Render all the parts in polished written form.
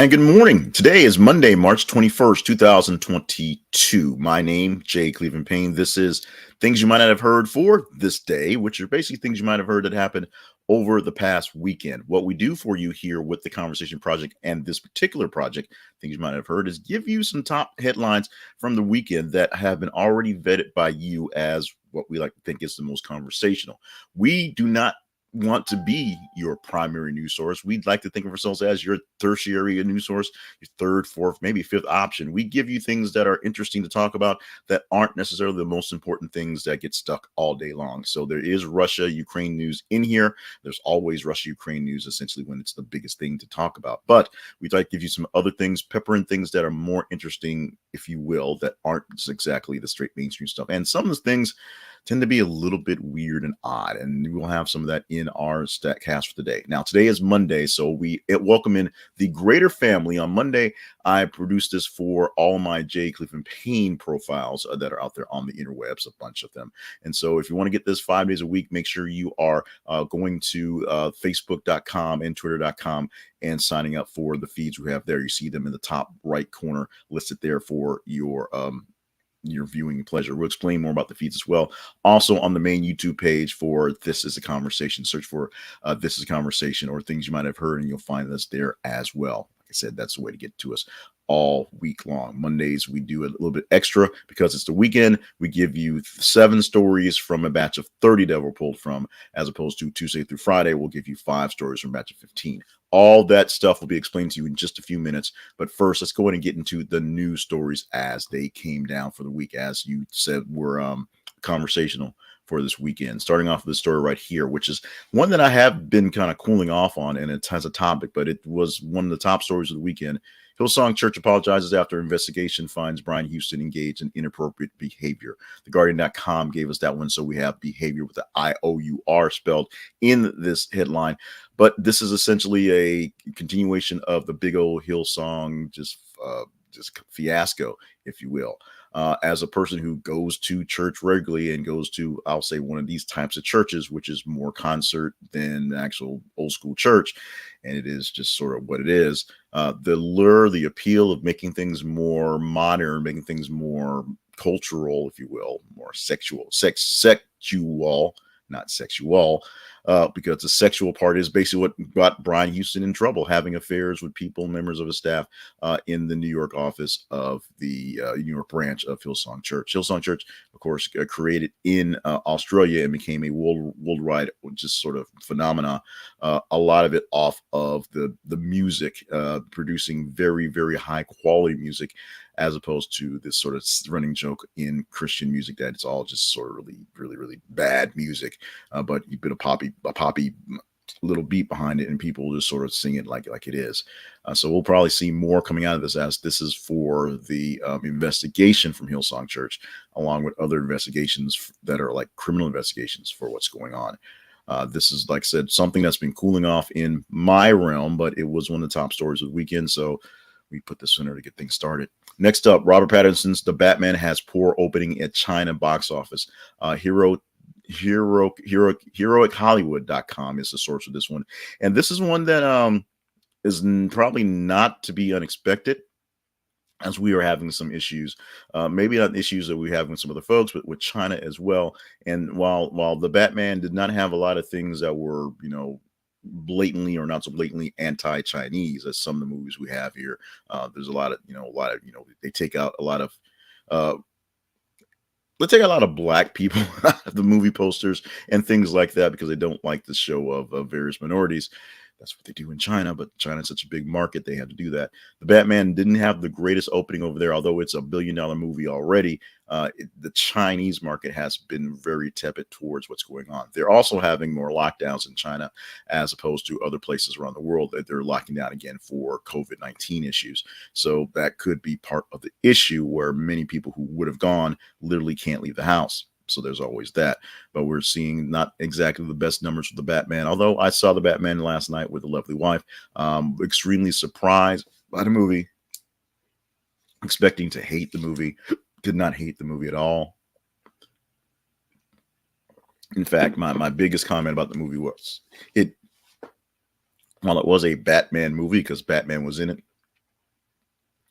And good morning. Today is Monday, March 21st, 2022. My name, Jay Cleveland Payne. This is things you might not have heard for this day, which are basically things you might have heard that happened over the past weekend. What we do for you here with the Conversation Project and this particular project, things you might have heard, is give you some top headlines from the weekend that have been already vetted by you as what we like to think is the most conversational. We do not want to be your primary news source. We'd like to think of ourselves as your tertiary news source, your third, fourth, maybe fifth option. We give you things that are interesting to talk about that aren't necessarily the most important things that get stuck all day long. So there is Russia-Ukraine news in here. There's always Russia-Ukraine news essentially when it's the biggest thing to talk about. But we'd like to give you some other things, pepper in things that are more interesting, if you will, that aren't exactly the straight mainstream stuff. And some of the things tend to be a little bit weird and odd, and we'll have some of that in our Statcast for today. Now, today is Monday, so we welcome in the greater family. On Monday, I produced this for all my J. Cleveland Payne profiles that are out there on the interwebs, a bunch of them. And so if you want to get this 5 days a week, make sure you are going to facebook.com and twitter.com and signing up for the feeds we have there. You see them in the top right corner listed there for your viewing pleasure. We'll explain more about the feeds as well. Also on the main YouTube page for This Is a Conversation, search for This Is a Conversation or things you might have heard, and you'll find us there as well. Like I said, that's the way to get to us all week long. Mondays, we do a little bit extra because it's the weekend. We give you 7 stories from a batch of 30 that were pulled from, as opposed to Tuesday through Friday, we'll give you 5 stories from a batch of 15. All that stuff will be explained to you in just a few minutes. But first, let's go ahead and get into the news stories as they came down for the week. As you said, were conversational for this weekend. Starting off with the story right here, which is one that I have been kind of cooling off on, and it has a topic, but it was one of the top stories of the weekend. Hillsong Church apologizes after investigation finds Brian Houston engaged in inappropriate behavior. TheGuardian.com gave us that one, so we have behavior with the I-O-U-R spelled in this headline. But this is essentially a continuation of the big old Hillsong just fiasco, if you will. As a person who goes to church regularly and goes to, I'll say, one of these types of churches, which is more concert than actual old school church, and it is just sort of what it is. The lure, the appeal of making things more modern, making things more cultural, if you will, more sexual, not sexual, because the sexual part is basically what got Brian Houston in trouble, having affairs with people, members of his staff in the New York office of the New York branch of Hillsong Church. Hillsong Church, of course, created in Australia and became a worldwide just sort of phenomena. A lot of it off of the music, producing very, very high quality music, as opposed to this sort of running joke in Christian music that it's all just sort of really, really, really bad music. But you put a poppy little beat behind it, and people just sort of sing it like it is. So we'll probably see more coming out of this, as this is for the investigation from Hillsong Church, along with other investigations that are like criminal investigations for what's going on. This is, like I said, something that's been cooling off in my realm, but it was one of the top stories of the weekend, so we put this in there to get things started. Next up, Robert Pattinson's The Batman has poor opening at China box office. HeroicHollywood.com is the source of this one. And this is one that is probably not to be unexpected, as we are having some issues, maybe not issues that we have with some other folks, but with China as well. And while The Batman did not have a lot of things that were, blatantly or not so blatantly anti-Chinese as some of the movies we have here, there's a lot of they take out a lot of let's take a lot of black people out of the movie posters and things like that because they don't like the show of various minorities. That's what they do in China, but China's such a big market, they have to do that. The Batman didn't have the greatest opening over there, although it's a $1 billion movie already. The Chinese market has been very tepid towards what's going on. They're also having more lockdowns in China as opposed to other places around the world that they're locking down again for COVID-19 issues. So that could be part of the issue where many people who would have gone literally can't leave the house. So there's always that. But we're seeing not exactly the best numbers for the Batman, although I saw the Batman last night with a lovely wife. Extremely surprised by the movie, expecting to hate the movie. Did not hate the movie at all. In fact, my biggest comment about the movie was while it was a Batman movie because Batman was in it,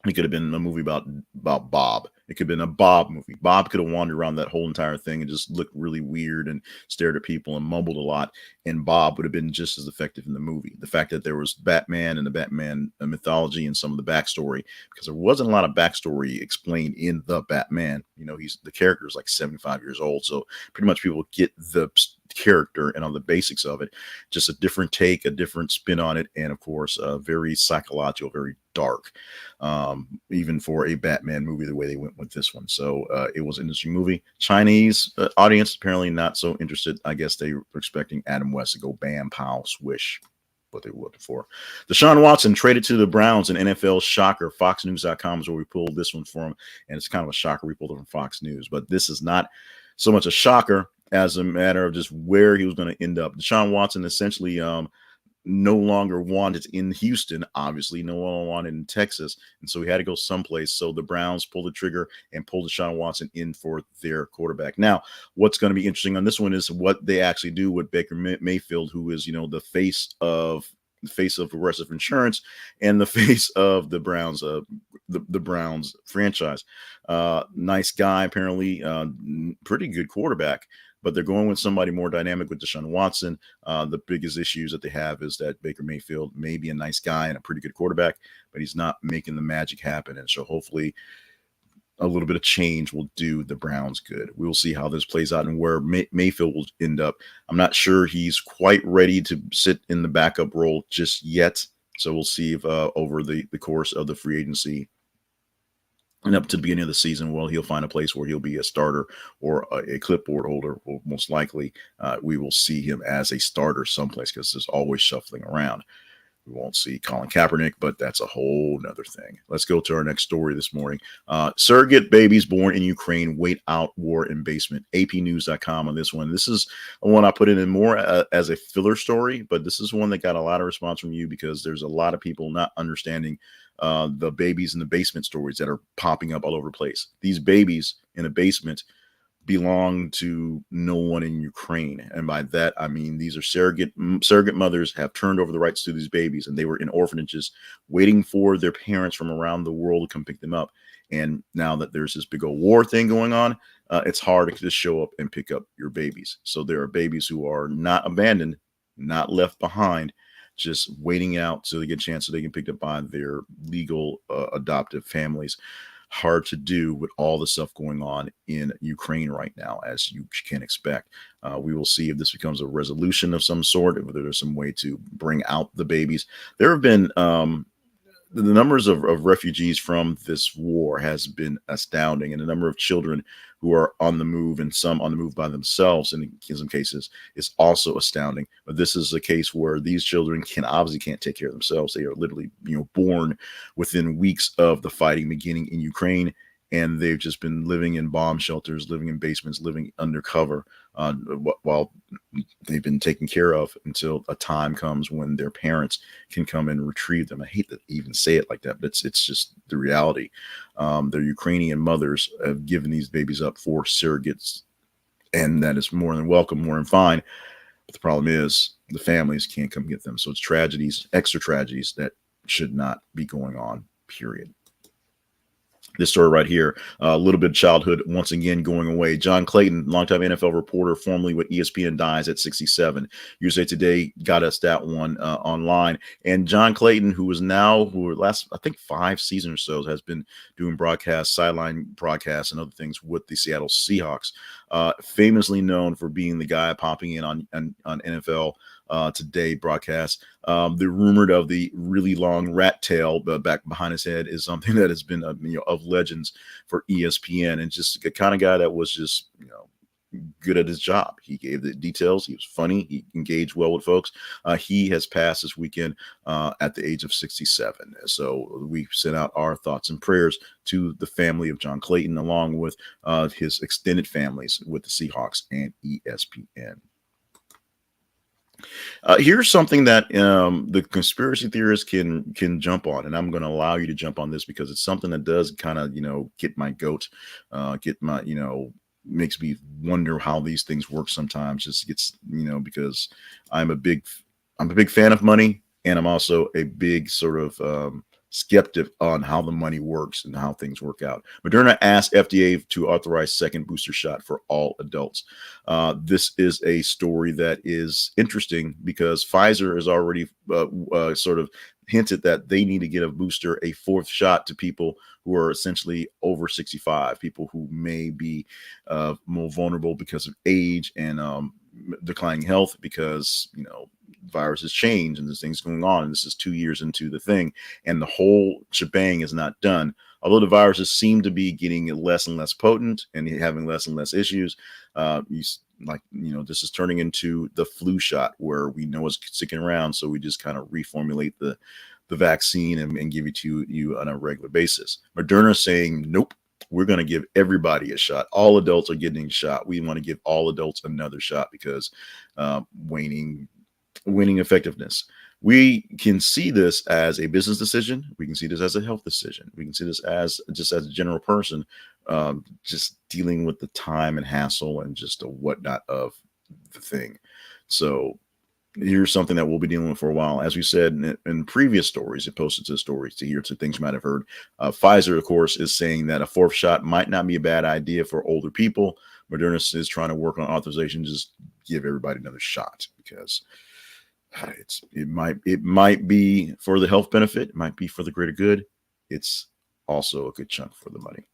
It could have been a movie about Bob. It could have been a Bob movie. Bob could have wandered around that whole entire thing and just looked really weird and stared at people and mumbled a lot. And Bob would have been just as effective in the movie. The fact that there was Batman and the Batman mythology and some of the backstory, because there wasn't a lot of backstory explained in the Batman. He's the character is like 75 years old, so pretty much people get the character and on the basics of it. Just a different take, a different spin on it, and of course, very psychological, very dark. Even for a Batman movie, the way they went with this one. So it was an interesting movie. Chinese audience apparently not so interested. I guess they were expecting Adam West to go bam, pow, swish. What they were looking for. Deshaun Watson traded to the Browns, an NFL shocker. FoxNews.com is where we pulled this one from, and it's kind of a shocker. We pulled it from Fox News, but this is not so much a shocker as a matter of just where he was going to end up. Deshaun Watson essentially no longer wanted in Houston, obviously, no one wanted in Texas, and so he had to go someplace. So the Browns pulled the trigger and pulled Deshaun Watson in for their quarterback. Now, what's going to be interesting on this one is what they actually do with Baker Mayfield, who is, the face of Progressive Insurance and the face of the Browns, the Browns franchise. Nice guy, apparently, pretty good quarterback. But they're going with somebody more dynamic with Deshaun Watson. The biggest issues that they have is that Baker Mayfield may be a nice guy and a pretty good quarterback, but he's not making the magic happen. And so hopefully a little bit of change will do the Browns good. We will see how this plays out and where Mayfield will end up. I'm not sure he's quite ready to sit in the backup role just yet. So we'll see if over the course of the free agency and up to the beginning of the season, he'll find a place where he'll be a starter or a clipboard holder. Or most likely, we will see him as a starter someplace because there's always shuffling around. We won't see Colin Kaepernick, but that's a whole nother thing. Let's go to our next story this morning. Surrogate babies born in Ukraine wait out war in basement. APnews.com on this one. This is one I put in more as a filler story, but this is one that got a lot of response from you because there's a lot of people not understanding the babies in the basement stories that are popping up all over the place. These babies in the basement belong to no one in Ukraine. And by that, I mean, these are surrogate mothers have turned over the rights to these babies, and they were in orphanages waiting for their parents from around the world to come pick them up. And now that there's this big old war thing going on, it's hard to just show up and pick up your babies. So there are babies who are not abandoned, not left behind, just waiting out so they get a chance so they can pick up by their legal adoptive families. Hard to do with all the stuff going on in Ukraine right now, as you can expect. We will see if this becomes a resolution of some sort, if there's some way to bring out the babies. There have been the numbers of refugees from this war has been astounding, and the number of children who are on the move and some on the move by themselves in some cases is also astounding. But this is a case where these children obviously can't take care of themselves. They are literally, born within weeks of the fighting beginning in Ukraine, and they've just been living in bomb shelters, living in basements, living undercover while they've been taken care of until a time comes when their parents can come and retrieve them. I hate to even say it like that, but it's just the reality. Their Ukrainian mothers have given these babies up for surrogates, and that is more than welcome, more than fine. But the problem is the families can't come get them. So it's tragedies, extra tragedies that should not be going on, period. This story right here, a little bit of childhood once again going away. John Clayton, longtime NFL reporter, formerly with ESPN, dies at 67. USA Today got us that one online. And John Clayton, who last, I think 5 seasons or so, has been doing broadcasts, sideline broadcasts, and other things with the Seattle Seahawks. Famously known for being the guy popping in on NFL Today broadcast. The rumored of the really long rat tail back behind his head is something that has been of legends for ESPN, and just the kind of guy that was just good at his job. He gave the details. He was funny. He engaged well with folks. He has passed this weekend at the age of 67. So we sent out our thoughts and prayers to the family of John Clayton, along with his extended families with the Seahawks and ESPN. Here's something that the conspiracy theorists can jump on, and I'm going to allow you to jump on this because it's something that does kind of get my goat, makes me wonder how these things work sometimes. Just gets because I'm a big fan of money, and I'm also a big sort of skeptic on how the money works and how things work out. Moderna asked FDA to authorize second booster shot for all adults. This is a story that is interesting because Pfizer has already sort of hinted that they need to get a booster, a fourth shot to people who are essentially over 65, people who may be more vulnerable because of age and declining health because, viruses change and there's things going on. And this is 2 years into the thing, and the whole shebang is not done. Although the viruses seem to be getting less and less potent and having less and less issues, this is turning into the flu shot where we know it's sticking around. So we just kind of reformulate the vaccine and give it to you on a regular basis. Moderna is saying, nope, we're going to give everybody a shot. All adults are getting a shot. We want to give all adults another shot because waning effectiveness. We can see this as a business decision. We can see this as a health decision. We can see this as just as a general person, just dealing with the time and hassle and just the whatnot of the thing. So here's something that we'll be dealing with for a while. As we said in previous stories, it posted to stories to things you might have heard. Pfizer, of course, is saying that a fourth shot might not be a bad idea for older people. Moderna is trying to work on authorization, just give everybody another shot because it might be for the health benefit. It might be for the greater good. It's also a good chunk for the money.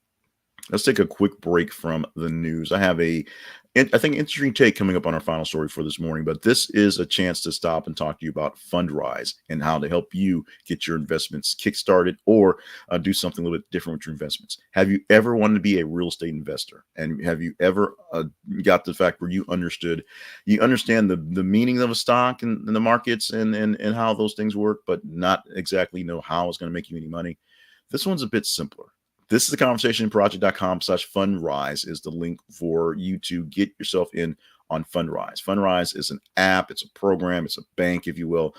Let's take a quick break from the news. I have I think, interesting take coming up on our final story for this morning, but this is a chance to stop and talk to you about Fundrise and how to help you get your investments kickstarted or do something a little bit different with your investments. Have you ever wanted to be a real estate investor? And have you ever got to the fact where you understand the meaning of a stock and the markets and how those things work, but not exactly know how it's going to make you any money? This one's a bit simpler. This is the conversationproject.com/Fundrise is the link for you to get yourself in on Fundrise. Fundrise is an app. It's a program. It's a bank, if you will,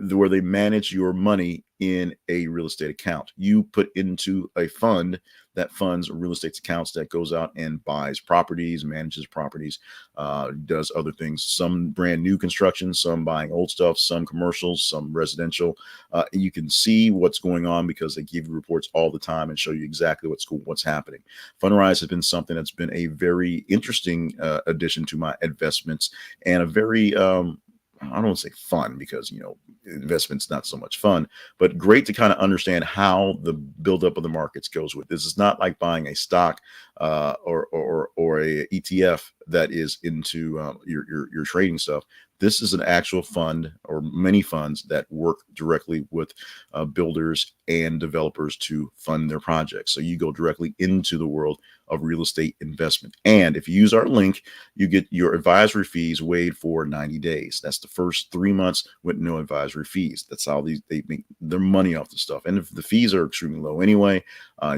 where they manage your money in a real estate account. You put into a fund that funds real estate accounts that goes out and buys properties, manages properties, does other things, some brand new construction, some buying old stuff, some commercials, some residential. You can see what's going on because they give you reports all the time and show you exactly what's happening. Fundrise has been something that's been a very interesting addition to my investments and a very I don't want to say fun because, investment's not so much fun, but great to kind of understand how the buildup of the markets goes with. This is not like buying a stock or a ETF that is into your trading stuff. This is an actual fund or many funds that work directly with builders and developers to fund their projects. So you go directly into the world of real estate investment. And if you use our link, you get your advisory fees waived for 90 days. That's the first 3 months with no advisory fees. That's how they make their money off the stuff. And if the fees are extremely low anyway,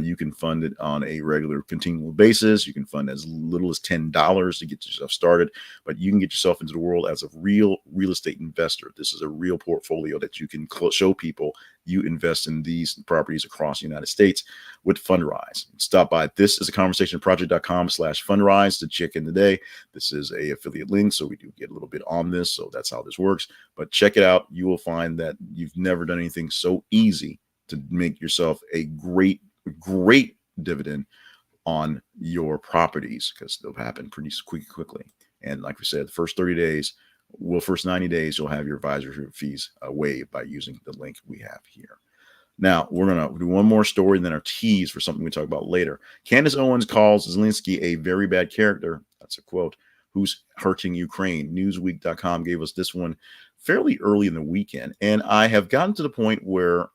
you can fund it on a regular continual basis. You can fund as little as $10 to get yourself started, but you can get yourself into the world as a real estate investor. This is a real portfolio that you can show people you invest in these properties across the United States with Fundrise. Stop by This Is a Conversationproject.com/Fundrise to check in today. This is a affiliate link, so we do get a little bit on this. So that's how this works. But check it out. You will find that you've never done anything so easy to make yourself a great dividend on your properties, because they'll happen pretty quickly. And like we said, the first 90 days, you'll have your advisory fees waived by using the link we have here. Now, we're going to do one more story and then our tease for something we talk about later. Candace Owens calls Zelensky a very bad character. That's a quote. Who's hurting Ukraine? Newsweek.com gave us this one fairly early in the weekend. And I have gotten to the point where,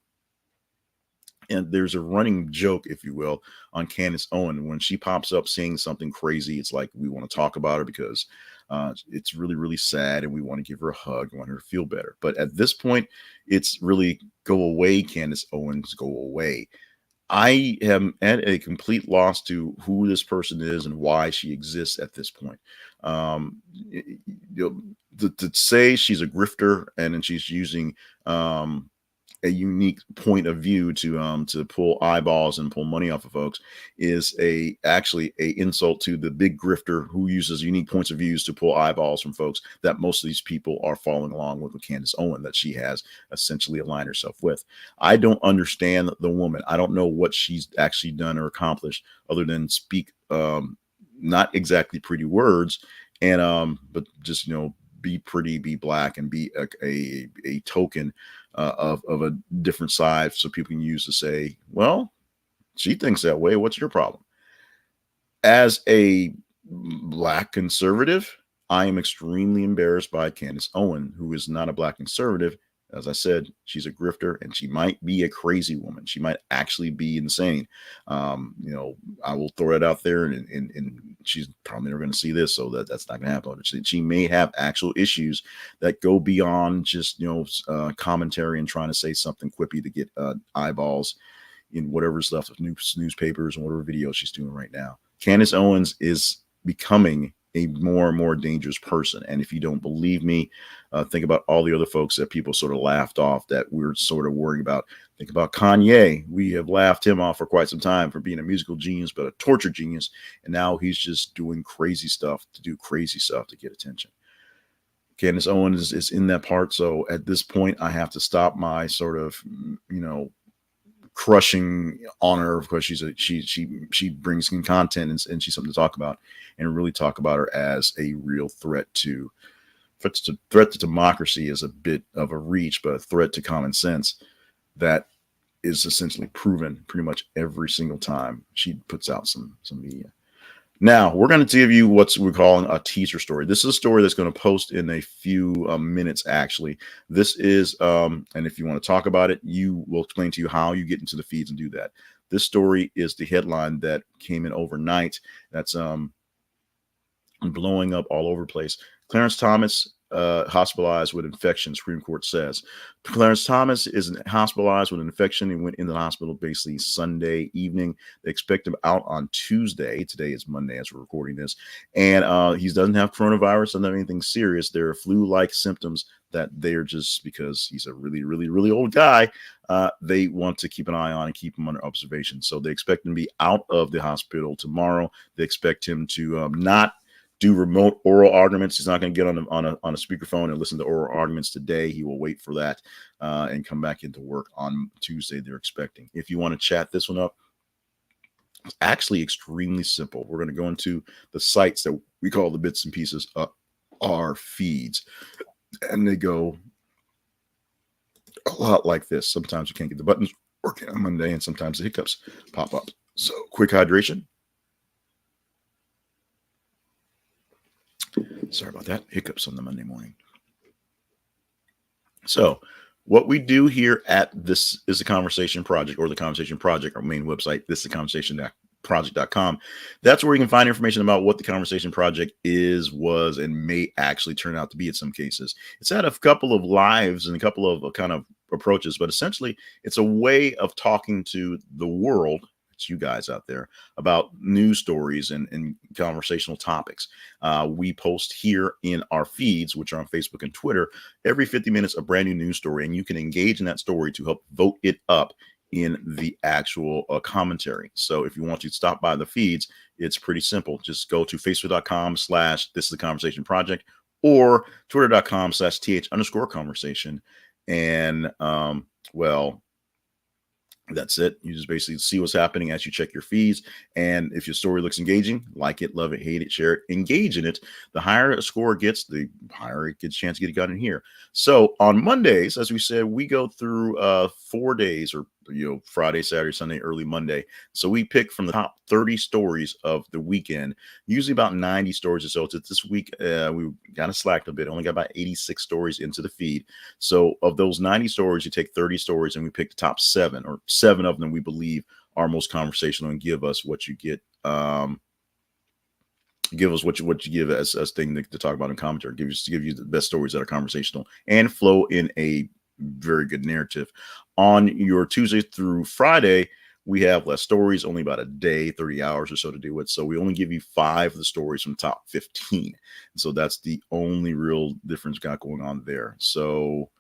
and there's a running joke, if you will, on Candace Owens. When she pops up saying something crazy, it's like we want to talk about her because it's really, really sad and we want to give her a hug. We want her to feel better. But at this point, it's really go away, Candace Owens, go away. I am at a complete loss to who this person is and why she exists at this point. To say she's a grifter and then she's using a unique point of view to pull eyeballs and pull money off of folks is actually a insult to the big grifter who uses unique points of views to pull eyeballs from folks that most of these people are following along with Candace Owens, that she has essentially aligned herself with. I don't understand the woman. I don't know what she's actually done or accomplished other than speak not exactly pretty words, and but just be pretty, be black, and be a token of a different side, so people can use to say, well, she thinks that way. What's your problem? As a black conservative, I am extremely embarrassed by Candace Owens, who is not a black conservative. As I said, she's a grifter, and she might be a crazy woman. She might actually be insane. I will throw it out there, and she's probably never going to see this, so that's not going to happen. She may have actual issues that go beyond just commentary and trying to say something quippy to get eyeballs in whatever's left of newspapers and whatever videos she's doing right now. Candace Owens is becoming a more and more dangerous person. And if you don't believe me, think about all the other folks that people sort of laughed off that we're sort of worrying about. Think about Kanye. We have laughed him off for quite some time for being a musical genius, but a torture genius. And now he's just doing crazy stuff to do crazy stuff to get attention. Candace Owens is in that part. So at this point, I have to stop my sort of, crushing on her because she brings in content and she's something to talk about, and really talk about her as a real threat to democracy is a bit of a reach, but a threat to common sense that is essentially proven pretty much every single time she puts out some media. Now, we're going to give you what we're calling a teaser story. This is a story that's going to post in a few minutes, actually. This is, and if you want to talk about it, we'll explain to you how you get into the feeds and do that. This story is the headline that came in overnight. That's blowing up all over the place. Clarence Thomas hospitalized with infection, Supreme Court says. Clarence Thomas is hospitalized with an infection. He went into the hospital basically Sunday evening. They expect him out on Tuesday. Today is Monday as we're recording this. And he doesn't have coronavirus, doesn't have anything serious. There are flu-like symptoms that they're just, because he's a really, really, really old guy, they want to keep an eye on and keep him under observation. So they expect him to be out of the hospital tomorrow. They expect him to not do remote oral arguments. He's not going to get on a speakerphone and listen to oral arguments today. He will wait for that and come back into work on Tuesday, they're expecting. If you want to chat this one up, it's actually extremely simple. We're going to go into the sites that we call the bits and pieces of our feeds, and they go a lot like this. Sometimes you can't get the buttons working on Monday, and sometimes the hiccups pop up. So quick hydration. Sorry about that. Hiccups on the Monday morning. So what we do here at This Is the Conversation Project, or the Conversation Project, our main website, this is the conversation.project.com. That's where you can find information about what the Conversation Project is, was, and may actually turn out to be in some cases. It's had a couple of lives and a couple of kind of approaches, but essentially it's a way of talking to the world, you guys out there, about news stories and conversational topics. We post here in our feeds, which are on Facebook and Twitter, every 50 minutes a brand new news story, and you can engage in that story to help vote it up in the actual commentary. So if you want to stop by the feeds, it's pretty simple. Just go to facebook.com/this is the conversation project, or twitter.com/th_conversation, and that's it. You just basically see what's happening as you check your feeds. And if your story looks engaging, like it, love it, hate it, share it, engage in it. The higher a score gets, the higher it gets a chance to get it got in here. So on Mondays, as we said, we go through 4 days, or Friday, Saturday, Sunday, early Monday. So we pick from the top 30 stories of the weekend, usually about 90 stories or so. This week, we kind of slacked a bit, only got about 86 stories into the feed. So of those 90 stories, you take 30 stories and we pick the top 7, or 7 of them we believe are most conversational and give us what you get. Give us what you give as thing to talk about in commentary. Give you the best stories that are conversational and flow in a very good narrative. On your Tuesday through Friday, we have less stories, only about a day, 30 hours or so to do it. So we only give you 5 of the stories from top 15. So that's the only real difference got going on there. So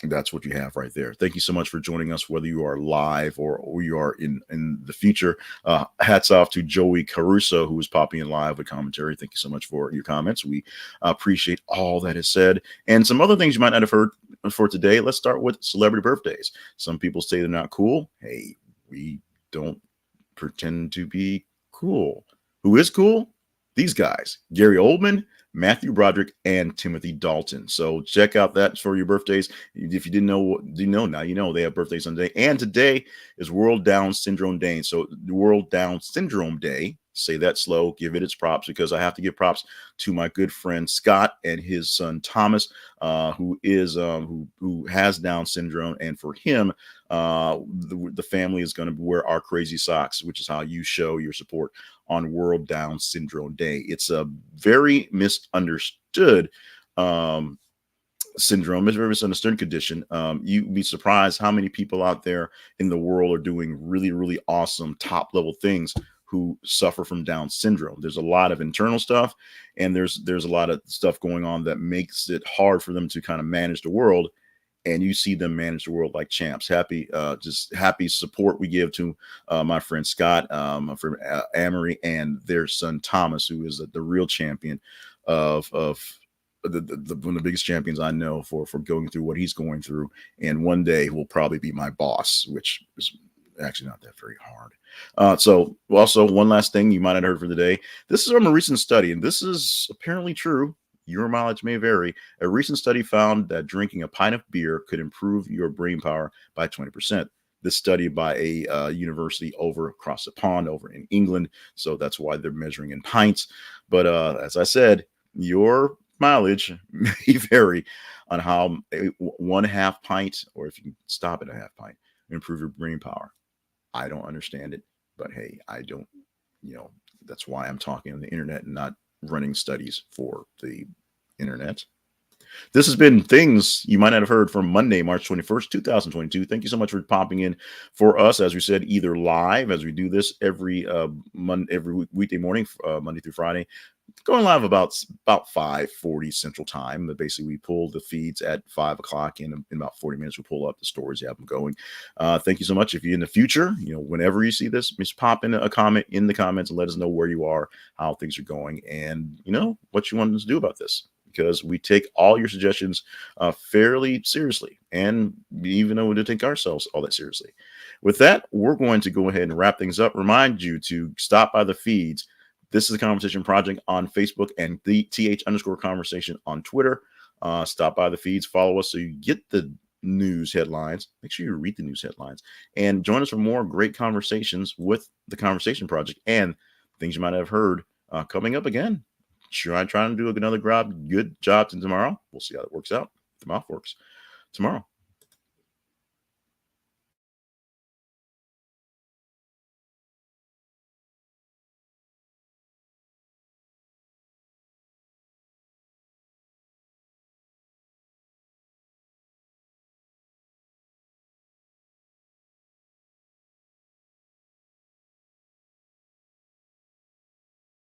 That's what you have right there. Thank you so much for joining us, whether you are live or you are in the future. Hats off to Joey Caruso, who is popping in live with commentary. Thank you so much for your comments. We appreciate all that is said. And some other things you might not have heard for today. Let's start with celebrity birthdays. Some people say they're not cool. Hey, we don't pretend to be cool. Who is cool? These guys, Gary Oldman, Matthew Broderick, and Timothy Dalton. So check out that for your birthdays. If you didn't know, you know now. You know they have birthdays on today. And today is World Down Syndrome Day. So the World Down Syndrome Day. Say that slow. Give it its props, because I have to give props to my good friend Scott and his son Thomas, who has Down syndrome, and for him, the family is going to wear our crazy socks, which is how you show your support on World Down Syndrome Day. It's a very misunderstood syndrome. It's a very misunderstood condition. You'd be surprised how many people out there in the world are doing really, really awesome top level things who suffer from Down syndrome. There's a lot of internal stuff, and there's a lot of stuff going on that makes it hard for them to kind of manage the world. And you see them manage the world like champs. Happy support we give to my friend Scott, my friend Amory, and their son Thomas, who is the real champion of one of the biggest champions I know for going through what he's going through. And one day will probably be my boss, which is actually not that very hard. So also, one last thing you might not have heard for the day. This is from a recent study, and this is apparently true. Your mileage may vary. A recent study found that drinking a pint of beer could improve your brain power by 20%. This study by a university over across the pond over in England. So that's why they're measuring in pints. But as I said, your mileage may vary on how one half pint, or if you can stop at a half pint, improve your brain power. I don't understand it, but hey, I don't, that's why I'm talking on the internet and not running studies for the internet. This has been Things You Might Not Have Heard from Monday, March 21st, 2022. Thank you so much for popping in for us, as we said, either live, as we do this every weekday morning, Monday through Friday, going live about 5:40 Central Time. But basically, we pull the feeds at 5 o'clock. In about 40 minutes, we pull up the stories, you have them going. Thank you so much. If you're in the future, whenever you see this, just pop in a comment in the comments and let us know where you are, how things are going, and what you want us to do about this. Because we take all your suggestions fairly seriously, and even though we don't take ourselves all that seriously. With that, we're going to go ahead and wrap things up. Remind you to stop by the feeds. This is the Conversation Project on Facebook and the th_conversation on Twitter. Stop by the feeds, follow us so you get the news headlines. Make sure you read the news headlines, and join us for more great conversations with the Conversation Project and things you might have heard coming up again. Sure, I'm trying to do another good job tomorrow. We'll see how it works out. The mouth works tomorrow.